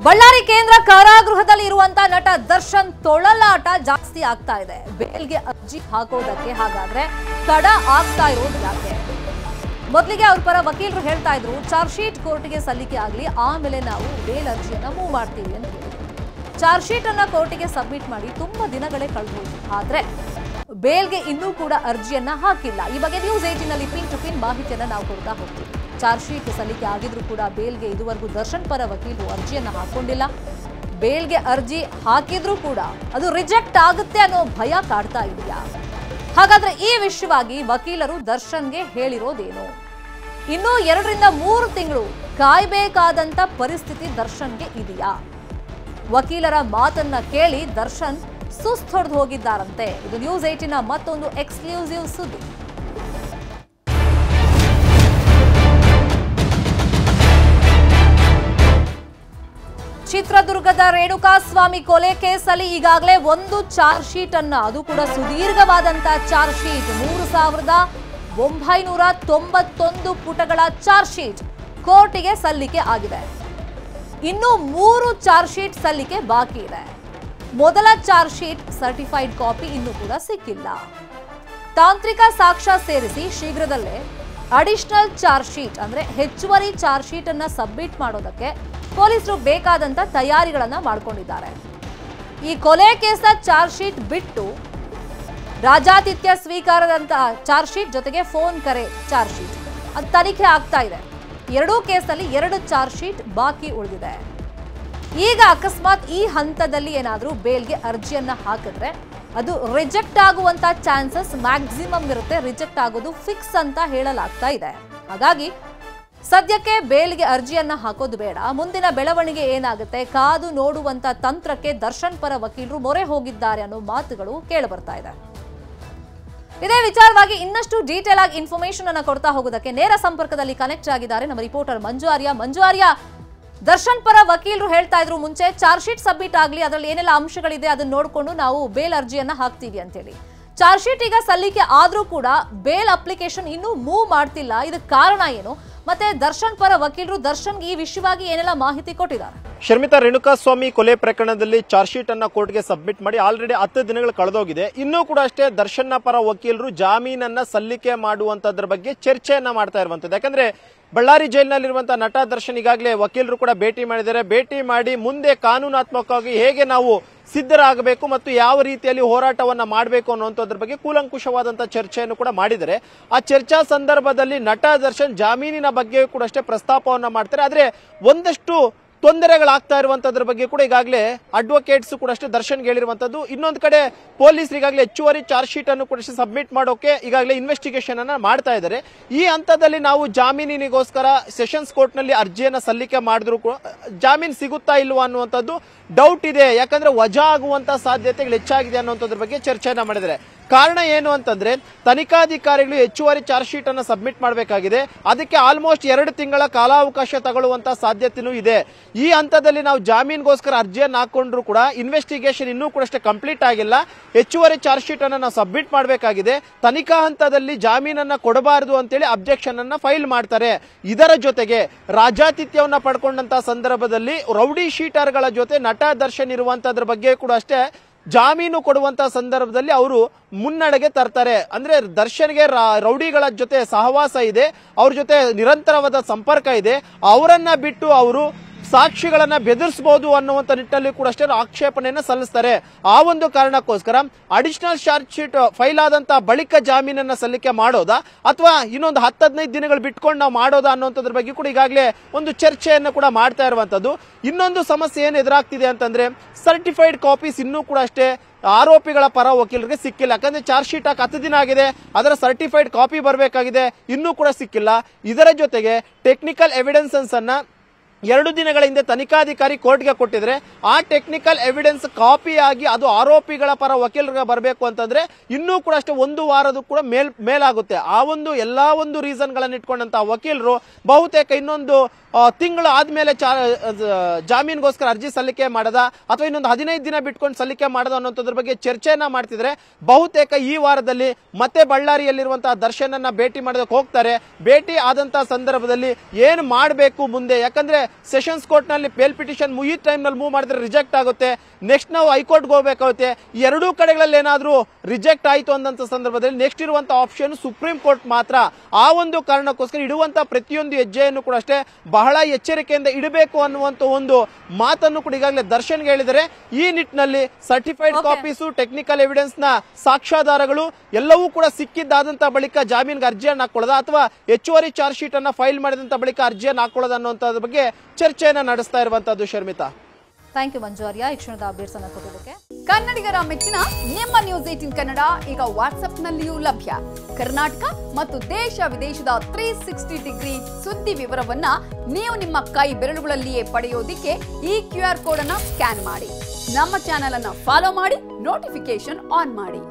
ಬಳ್ಳಾರಿ ಕೇಂದ್ರ ಕಾರಾಗೃಹದಲ್ಲಿ ಇರುವಂತಹ ನಟ ದರ್ಶನ್ ತೊಳಲಾಟ ಜಾಸ್ತಿ ಆಗ್ತಾ ಇದೆ. ಬೇಲ್ಗೆ ಅರ್ಜಿ ಹಾಕೋದಕ್ಕೆ ಹಾಗಾದ್ರೆ ತಡ ಆಗ್ತಾ ಇರೋದು ಯಾಕೆ? ಮೊದಲಿಗೆ ಅವ್ರ ಪರ ವಕೀಲರು ಹೇಳ್ತಾ ಇದ್ರು ಚಾರ್ಜ್ ಶೀಟ್ ಕೋರ್ಟ್ಗೆ ಸಲ್ಲಿಕೆ ಆಗಲಿ, ಆಮೇಲೆ ನಾವು ಬೇಲ್ ಅರ್ಜಿಯನ್ನ ಮೂವ್ ಮಾಡ್ತೀವಿ ಅಂತ ಹೇಳಿದ್ರು. ಚಾರ್ಜ್ ಶೀಟ್ ಅನ್ನ ಕೋರ್ಟ್ಗೆ ಸಬ್ಮಿಟ್ ಮಾಡಿ ತುಂಬಾ ದಿನಗಳೇ ಕಳೆದೋಯ್ತು. ಆದ್ರೆ ಬೇಲ್ಗೆ ಇನ್ನೂ ಕೂಡ ಅರ್ಜಿಯನ್ನ ಹಾಕಿಲ್ಲ. ಈ ಬಗ್ಗೆ ನ್ಯೂಸ್ 18 ನಲ್ಲಿ ಪಿನ್ ಟು ಪಿನ್ ಮಾಹಿತಿಯನ್ನ ನಾವು ಕೊಡ್ತಾ ಹೋಗ್ತೀವಿ. ಚಾರ್ಜ್ ಶೀಟ್ ಸಲ್ಲಿಕೆ ಆಗಿದ್ರು ಕೂಡ ಬೇಲ್ಗೆ ಇದುವರೆಗೂ ದರ್ಶನ್ ಪರ ವಕೀಲರು ಅರ್ಜಿಯನ್ನ ಹಾಕೊಂಡಿಲ್ಲ. ಬೇಲ್ಗೆ ಅರ್ಜಿ ಹಾಕಿದ್ರು ಕೂಡ ಅದು ರಿಜೆಕ್ಟ್ ಆಗುತ್ತೆ ಅನ್ನೋ ಭಯ ಕಾಡ್ತಾ ಇದೆಯಾ? ಹಾಗಾದ್ರೆ ಈ ವಿಷಯವಾಗಿ ವಕೀಲರು ದರ್ಶನ್ಗೆ ಹೇಳಿರೋದೇನು? ಇನ್ನು 2 ರಿಂದ 3 ತಿಂಗಳು ಕಾಯಬೇಕಾದಂತ ಪರಿಸ್ಥಿತಿ ದರ್ಶನ್ಗೆ ಇದೆಯಾ? ವಕೀಲರ ಮಾತನ್ನ ಕೇಳಿ ದರ್ಶನ್ ಸುಸ್ತೊಡೆದು ಹೋಗಿದ್ದಾರಂತೆ. ಇದು ನ್ಯೂಸ್ 18 ಮತ್ತೊಂದು ಎಕ್ಸ್ಕ್ಲೂಸಿವ್ ಸುದ್ದಿ. ಚಿತ್ರದುರ್ಗದ ರೇಣುಕಾಸ್ವಾಮಿ ಕೊಲೆ ಕೇಸಲ್ಲಿ ಈಗಾಗಲೇ ಒಂದು ಚಾರ್ಜ್ ಶೀಟ್ ಅನ್ನ, ಅದು ಕೂಡ ಸುದೀರ್ಘವಾದಂತಹ ಚಾರ್ಜ್ ಶೀಟ್, 3991 ಪುಟಗಳ ಚಾರ್ಜ್ ಶೀಟ್ ಕೋರ್ಟಿಗೆ ಸಲ್ಲಿಕೆ ಆಗಿದೆ. ಇನ್ನು 3 ಚಾರ್ಜ್ ಶೀಟ್ ಸಲ್ಲಿಕೆ ಬಾಕಿ ಇದೆ. ಮೊದಲ ಚಾರ್ಜ್ ಶೀಟ್ ಸರ್ಟಿಫೈಡ್ ಕಾಪಿ ಇನ್ನೂ ಕೂಡ ಸಿಕ್ಕಿಲ್ಲ. ತಾಂತ್ರಿಕ ಸಾಕ್ಷ್ಯ ಸೇರಿಸಿ ಶೀಘ್ರದಲ್ಲೇ ಅಡಿಷನಲ್ ಚಾರ್ಜ್ ಶೀಟ್ ಅಂದ್ರೆ ಹೆಚ್ಚುವರಿ ಚಾರ್ಜ್ ಶೀಟ್ ಅನ್ನ ಸಬ್ಮಿಟ್ ಮಾಡೋದಕ್ಕೆ ಪೊಲೀಸರು ಬೇಕಾದಂತ ತಯಾರಿಗಳನ್ನ ಮಾಡಿಕೊಂಡಿದ್ದಾರೆ. ಈ ಕೊಲೆ ಕೇಸ ಚಾರ್ಜ್ ಶೀಟ್ ಬಿಟ್ಟು ರಾಜಾತಿಥ್ಯ ಸ್ವೀಕಾರದಂತಹ ಚಾರ್ಜ್ ಶೀಟ್ ಜೊತೆಗೆ ಫೋನ್ ಕರೆ ಚಾರ್ಜ್ ಶೀಟ್ ಅದು ತನಿಖೆ ಆಗ್ತಾ ಇದೆ. ಎರಡೂ ಕೇಸಲ್ಲಿ 2 ಚಾರ್ಜ್ ಶೀಟ್ ಬಾಕಿ ಉಳಿದಿದೆ. ಈಗ ಅಕಸ್ಮಾತ್ ಈ ಹಂತದಲ್ಲಿ ಏನಾದರೂ ಬೇಲ್ಗೆ ಅರ್ಜಿಯನ್ನ ಹಾಕಿದ್ರೆ ಅದು ರಿಜೆಕ್ಟ್ ಆಗುವಂತ ಚಾನ್ಸಸ್ ಮ್ಯಾಕ್ಸಿಮಮ್ ಇರುತ್ತೆ. ರಿಜೆಕ್ಟ್ ಆಗೋದು ಫಿಕ್ಸ್ ಅಂತ ಹೇಳಲಾಗ್ತಾ ಇದೆ. ಹಾಗಾಗಿ ಸದ್ಯಕ್ಕೆ ಬೇಲ್ಗೆ ಅರ್ಜಿಯನ್ನ ಹಾಕೋದು ಬೇಡ. ಮುಂದಿನ ಬೆಳವಣಿಗೆ ಏನಾಗುತ್ತೆ ಕಾದು ನೋಡುವಂತ ತಂತ್ರಕ್ಕೆ ದರ್ಶನ್ ಪರ ವಕೀಲರು ಮೊರೆ ಹೋಗಿದ್ದಾರೆ ಅನ್ನೋ ಮಾತುಗಳು ಕೇಳಿ ಬರ್ತಾ ಇದೆ. ಇದೇ ವಿಚಾರವಾಗಿ ಇನ್ನಷ್ಟು ಡೀಟೇಲ್ ಆಗಿ ಇನ್ಫಾರ್ಮೇಶನ್ ಅನ್ನ ಕೊಡ್ತಾ ಹೋಗೋದಕ್ಕೆ ನೇರ ಸಂಪರ್ಕದಲ್ಲಿ ಕನೆಕ್ಟ್ ಆಗಿದ್ದಾರೆ ನಮ್ಮ ರಿಪೋರ್ಟರ್ ಮಂಜು ಆರ್ಯ. ದರ್ಶನ್ ಪರ ವಕೀಲರು ಹೇಳ್ತಾ ಇದ್ರು ಮುಂಚೆ ಚಾರ್ಜ್ ಶೀಟ್ ಸಬ್ಮಿಟ್ ಆಗಲಿ, ಅದರಲ್ಲಿ ಏನೆಲ್ಲ ಅಂಶಗಳಿದೆ ಅದನ್ನ ನೋಡಿಕೊಂಡು ನಾವು ಬೇಲ್ ಅರ್ಜಿಯನ್ನ ಹಾಕ್ತೀವಿ ಅಂತ ಹೇಳಿ. ಚಾರ್ಜ್ ಶೀಟ್ ಈಗ ಸಲ್ಲಿಕೆ ಆದ್ರೂ ಕೂಡ ಬೇಲ್ ಅಪ್ಲಿಕೇಶನ್ ಇನ್ನೂ ಮೂವ್ ಮಾಡ್ತಿಲ್ಲ. ಇದಕ್ಕೆ ಕಾರಣ ಏನು? ಮತ್ತೆ ದರ್ಶನ್ ಪರ ವಕೀಲರು ದರ್ಶನ್ಗೆ ಈ ವಿಷಯವಾಗಿ ಏನೆಲ್ಲ ಮಾಹಿತಿ ಕೊಟ್ಟಿದ್ದಾರೆ? ಶರ್ಮಿತಾ, ರೇಣುಕಾಸ್ವಾಮಿ ಕೊಲೆ ಪ್ರಕರಣದಲ್ಲಿ ಚಾರ್ಜ್ ಶೀಟ್ ಅನ್ನ ಕೋರ್ಟ್ಗೆ ಸಬ್ಮಿಟ್ ಮಾಡಿ ಆಲ್ರೆಡಿ 10 ದಿನಗಳು ಕಳೆದೋಗಿದೆ. ಇನ್ನೂ ಕೂಡ ಅಷ್ಟೇ ದರ್ಶನ್ನ ಪರ ವಕೀಲರು ಜಾಮೀನನ್ನ ಸಲ್ಲಿಕೆ ಮಾಡುವಂತದ್ರ ಬಗ್ಗೆ ಚರ್ಚೆಯನ್ನ ಮಾಡ್ತಾ ಇರುವಂತದ್ದು. ಯಾಕಂದ್ರೆ ಬಳ್ಳಾರಿ ಜೈಲಿನಲ್ಲಿರುವಂತಹ ನಟ ದರ್ಶನ್ ಈಗಾಗಲೇ ವಕೀಲರು ಕೂಡ ಭೇಟಿ ಮಾಡಿದ್ದಾರೆ. ಭೇಟಿ ಮಾಡಿ ಮುಂದೆ ಕಾನೂನಾತ್ಮಕವಾಗಿ ಹೇಗೆ ನಾವು ಸಿದ್ಧರಾಗಬೇಕು ಮತ್ತು ಯಾವ ರೀತಿಯಲ್ಲಿ ಹೋರಾಟವನ್ನ ಮಾಡಬೇಕು ಅನ್ನುವಂಥದ್ರ ಬಗ್ಗೆ ಕೂಲಂಕುಷವಾದಂತಹ ಚರ್ಚೆಯನ್ನು ಕೂಡ ಮಾಡಿದ್ದಾರೆ. ಆ ಚರ್ಚಾ ಸಂದರ್ಭದಲ್ಲಿ ನಟ ದರ್ಶನ್ ಜಾಮೀನಿನ ಬಗ್ಗೆ ಕೂಡ ಅಷ್ಟೇ ಪ್ರಸ್ತಾಪವನ್ನ ಮಾಡ್ತಾರೆ. ಆದ್ರೆ ಒಂದಷ್ಟು ತೊಂದರೆಗಳಾಗ್ತಾ ಇರುವಂತದ್ರ ಬಗ್ಗೆ ಕೂಡ ಈಗಾಗಲೇ ಅಡ್ವೊಕೇಟ್ಸ್ ಕೂಡ ಅಷ್ಟೇ ದರ್ಶನ್ಗೆ ಹೇಳಿರುವಂತದ್ದು. ಇನ್ನೊಂದು ಕಡೆ ಪೊಲೀಸರು ಈಗಾಗಲೇ ಹೆಚ್ಚುವರಿ ಚಾರ್ಜ್ ಶೀಟ್ ಅನ್ನು ಕೂಡ ಸಬ್ಮಿಟ್ ಮಾಡೋಕೆ ಈಗಾಗಲೇ ಇನ್ವೆಸ್ಟಿಗೇಷನ್ ಅನ್ನ ಮಾಡ್ತಾ ಇದ್ದಾರೆ. ಈ ಹಂತದಲ್ಲಿ ನಾವು ಜಾಮೀನಿಗೋಸ್ಕರ ಸೆಷನ್ಸ್ ಕೋರ್ಟ್ ನಲ್ಲಿ ಅರ್ಜಿಯನ್ನ ಸಲ್ಲಿಕೆ ಮಾಡಿದ್ರು ಕೂಡ ಜಾಮೀನು ಸಿಗುತ್ತಾ ಇಲ್ವಾ ಅನ್ನುವಂಥದ್ದು ಡೌಟ್ ಇದೆ. ಯಾಕಂದ್ರೆ ವಜಾ ಆಗುವಂತಹ ಸಾಧ್ಯತೆಗಳು ಹೆಚ್ಚಾಗಿದೆ ಅನ್ನುವಂಥದ್ರ ಬಗ್ಗೆ ಚರ್ಚೆಯನ್ನ ಮಾಡಿದ್ದಾರೆ. ಕಾರಣ ಏನು ಅಂತಂದ್ರೆ ತನಿಖಾಧಿಕಾರಿಗಳು ಹೆಚ್ಚುವರಿ ಚಾರ್ಜ್ ಶೀಟ್ ಅನ್ನು ಸಬ್ಮಿಟ್ ಮಾಡಬೇಕಾಗಿದೆ. ಅದಕ್ಕೆ ಆಲ್ಮೋಸ್ಟ್ 2 ತಿಂಗಳ ಕಾಲಾವಕಾಶ ತಗೊಳ್ಳುವಂತಹ ಸಾಧ್ಯತೆನೂ ಇದೆ. ಈ ಹಂತದಲ್ಲಿ ನಾವು ಜಾಮೀನ್ಗೋಸ್ಕರ ಅರ್ಜಿಯನ್ನು ಹಾಕೊಂಡ್ರು ಕೂಡ ಇನ್ವೆಸ್ಟಿಗೇಷನ್ ಇನ್ನೂ ಕೂಡ ಅಷ್ಟೇ ಕಂಪ್ಲೀಟ್ ಆಗಿಲ್ಲ. ಹೆಚ್ಚುವರಿ ಚಾರ್ಜ್ ಶೀಟ್ ಅನ್ನು ನಾವು ಸಬ್ಮಿಟ್ ಮಾಡಬೇಕಾಗಿದೆ. ತನಿಖಾ ಹಂತದಲ್ಲಿ ಜಾಮೀನನ್ನ ಕೊಡಬಾರದು ಅಂತೇಳಿ ಅಬ್ಜೆಕ್ಷನ್ ಅನ್ನ ಫೈಲ್ ಮಾಡ್ತಾರೆ. ಇದರ ಜೊತೆಗೆ ರಾಜಾತಿಥ್ಯವನ್ನ ಪಡ್ಕೊಂಡಂತಹ ಸಂದರ್ಭದಲ್ಲಿ ರೌಡಿ ಶೀಟರ್ಗಳ ಜೊತೆ ನಟ ದರ್ಶನ್ ಇರುವಂತದ್ರ ಬಗ್ಗೆ ಕೂಡ ಅಷ್ಟೇ ಜಾಮೀನು ಕೊಡುವಂತಹ ಸಂದರ್ಭದಲ್ಲಿ ಅವರು ಮುನ್ನಡೆಗೆ ತರ್ತಾರೆ. ಅಂದ್ರೆ ದರ್ಶನ್ಗೆ ರೌಡಿಗಳ ಜೊತೆ ಸಹವಾಸ ಇದೆ, ಅವ್ರ ಜೊತೆ ನಿರಂತರವಾದ ಸಂಪರ್ಕ ಇದೆ. ಅವರನ್ನ ಬಿಟ್ಟು ಅವರು ಸಾಕ್ಷಿಗಳನ್ನ ಬೆದರಿಸಬಹುದು ಅನ್ನುವಂತ ನಿಟ್ಟಿನಲ್ಲಿ ಕೂಡ ಅಷ್ಟೇ ಆಕ್ಷೇಪಣೆಯನ್ನ ಸಲ್ಲಿಸ್ತಾರೆ. ಆ ಒಂದು ಕಾರಣಕ್ಕೋಸ್ಕರ ಅಡಿಷನಲ್ ಚಾರ್ಜ್ ಶೀಟ್ ಫೈಲ್ ಆದಂತಹ ಬಳಿಕ ಜಾಮೀನನ್ನ ಸಲ್ಲಿಕೆ ಮಾಡೋದಾ ಅಥವಾ ಇನ್ನೊಂದು 10-15 ದಿನಗಳು ಬಿಟ್ಕೊಂಡು ನಾವು ಮಾಡೋದಾ ಅನ್ನುವಂಥದ್ರ ಬಗ್ಗೆ ಕೂಡ ಈಗಾಗಲೇ ಒಂದು ಚರ್ಚೆಯನ್ನು ಕೂಡ ಮಾಡ್ತಾ ಇರುವಂತದ್ದು. ಇನ್ನೊಂದು ಸಮಸ್ಯೆ ಏನು ಎದುರಾಗ್ತಿದೆ ಅಂತಂದ್ರೆ ಸರ್ಟಿಫೈಡ್ ಕಾಪೀಸ್ ಇನ್ನೂ ಕೂಡ ಅಷ್ಟೇ ಆರೋಪಿಗಳ ಪರ ವಕೀಲರಿಗೆ ಸಿಕ್ಕಿಲ್ಲ. ಯಾಕಂದ್ರೆ ಚಾರ್ಜ್ ಶೀಟ್ 10 ದಿನ ಆಗಿದೆ, ಅದರ ಸರ್ಟಿಫೈಡ್ ಕಾಪಿ ಬರಬೇಕಾಗಿದೆ, ಇನ್ನೂ ಕೂಡ ಸಿಕ್ಕಿಲ್ಲ. ಇದರ ಜೊತೆಗೆ ಟೆಕ್ನಿಕಲ್ ಎವಿಡೆನ್ಸಸ್ ಅನ್ನ 2 ದಿನಗಳ ಹಿಂದೆ ತನಿಖಾಧಿಕಾರಿ ಕೋರ್ಟ್ಗೆ ಕೊಟ್ಟಿದ್ರೆ ಆ ಟೆಕ್ನಿಕಲ್ ಎವಿಡೆನ್ಸ್ ಕಾಪಿ ಆಗಿ ಅದು ಆರೋಪಿಗಳ ಪರ ವಕೀಲರಿಗೆ ಬರಬೇಕು ಅಂತಂದ್ರೆ ಇನ್ನೂ ಕೂಡ ಅಷ್ಟೇ 1 ವಾರದ ಕೂಡ ಮೇಲಾಗುತ್ತೆ. ಆ ಒಂದು ಎಲ್ಲಾ ಒಂದು ರೀಸನ್ ಗಳನ್ನ ಇಟ್ಕೊಂಡಂತ ವಕೀಲರು ಬಹುತೇಕ ಇನ್ನೊಂದು ತಿಂಗಳು ಆದ್ಮೇಲೆ ಜಾಮೀನ್ಗೋಸ್ಕರ ಅರ್ಜಿ ಸಲ್ಲಿಕೆ ಮಾಡದ ಅಥವಾ ಇನ್ನೊಂದು 15 ದಿನ ಬಿಟ್ಕೊಂಡು ಸಲ್ಲಿಕೆ ಮಾಡದ ಅನ್ನೋದ್ರ ಬಗ್ಗೆ ಚರ್ಚೆಯನ್ನ ಮಾಡ್ತಿದ್ರೆ ಬಹುತೇಕ ಈ ವಾರದಲ್ಲಿ ಮತ್ತೆ ಬಳ್ಳಾರಿಯಲ್ಲಿರುವಂತಹ ದರ್ಶನ್ ಅನ್ನ ಭೇಟಿ ಮಾಡೋದಕ್ಕೆ ಹೋಗ್ತಾರೆ. ಭೇಟಿ ಆದಂತಹ ಸಂದರ್ಭದಲ್ಲಿ ಏನ್ ಮಾಡಬೇಕು ಮುಂದೆ, ಯಾಕಂದ್ರೆ ಸೆಷನ್ಸ್ ಕೋರ್ಟ್ ನಲ್ಲಿ ಬೇಲ್ ಪಿಟಿಷನ್ ಈ ಟೈಮ್ ನಲ್ಲಿ ಮೂವ್ ಮಾಡಿದ್ರೆ ರಿಜೆಕ್ಟ್ ಆಗುತ್ತೆ. ನೆಕ್ಸ್ಟ್ ನಾವು ಹೈಕೋರ್ಟ್ಗೆ ಹೋಗ್ಬೇಕಾಗುತ್ತೆ. ಎರಡೂ ಕಡೆಗಳಲ್ಲಿ ಏನಾದ್ರೂ ರಿಜೆಕ್ಟ್ ಆಯಿತು ಅನ್ನೋ ಸಂದರ್ಭದಲ್ಲಿ ನೆಕ್ಸ್ಟ್ ಇರುವಂತಹ ಆಪ್ಷನ್ ಸುಪ್ರೀಂ ಕೋರ್ಟ್ ಮಾತ್ರ. ಆ ಒಂದು ಕಾರಣಕ್ಕೋಸ್ಕರ ಇಡುವಂತಹ ಪ್ರತಿಯೊಂದು ಹೆಜ್ಜೆಯನ್ನು ಕೂಡ ಅಷ್ಟೇ ಬಹಳ ಎಚ್ಚರಿಕೆಯಿಂದ ಇಡಬೇಕು ಅನ್ನುವಂತ ಒಂದು ಮಾತನ್ನು ಕೂಡ ಈಗಾಗಲೇ ದರ್ಶನ್ಗೆ ಹೇಳಿದರೆ. ಈ ನಿಟ್ಟಿನಲ್ಲಿ ಸರ್ಟಿಫೈಡ್ ಕಾಪೀಸು, ಟೆಕ್ನಿಕಲ್ ಎವಿಡೆನ್ಸ್ ನ ಸಾಕ್ಷ್ಯಾಧಾರಗಳು ಎಲ್ಲವೂ ಕೂಡ ಸಿಕ್ಕಿದ್ದಾದಂತಹ ಬಳಿಕ ಜಾಮೀನ್ಗೆ ಅರ್ಜಿಯನ್ನು ಹಾಕೊಳ್ಳೋದ ಅಥವಾ ಹೆಚ್ಚುವರಿ ಚಾರ್ಜ್ ಶೀಟ್ ಅನ್ನ ಫೈಲ್ ಮಾಡಿದಂತ ಬಳಿಕ ಅರ್ಜಿಯನ್ನು ಹಾಕೊಳ್ಳೋದು ಅನ್ನುವಂಥದ್ರ ಬಗ್ಗೆ ಚರ್ಚೆಯನ್ನ ನಡೆಸ್ತಾ ಇರುವಂತದ್ದು. ಶರ್ಮಿತಾ, ಥ್ಯಾಂಕ್ ಯು ಮಂಜು ಆರ್ಯ ಈ ಕ್ಷಣದ ಅಪ್ಡೇಟ್ಸ್ ಅನ್ನು ಕೊಟ್ಟಿದ್ದಕ್ಕೆ. ಕನ್ನಡಿಗರ ಮೆಚ್ಚಿನ ನಿಮ್ಮ ನ್ಯೂಸ್ 18 ಕನ್ನಡ ಈಗ ವಾಟ್ಸ್ಆಪ್ನಲ್ಲಿಯೂ ಲಭ್ಯ. ಕರ್ನಾಟಕ ಮತ್ತು ದೇಶ ವಿದೇಶದ 360 ಡಿಗ್ರಿ ಸುದ್ದಿ ವಿವರವನ್ನ ನೀವು ನಿಮ್ಮ ಕೈ ಬೆರಳುಗಳಲ್ಲಿಯೇ ಪಡೆಯೋದಿಕ್ಕೆ ಈ QR ಕೋಡ್ ಅನ್ನ ಸ್ಕ್ಯಾನ್ ಮಾಡಿ. ನಮ್ಮ ಚಾನೆಲ್ ಅನ್ನ ಫಾಲೋ ಮಾಡಿ, ನೋಟಿಫಿಕೇಶನ್ ಆನ್ ಮಾಡಿ.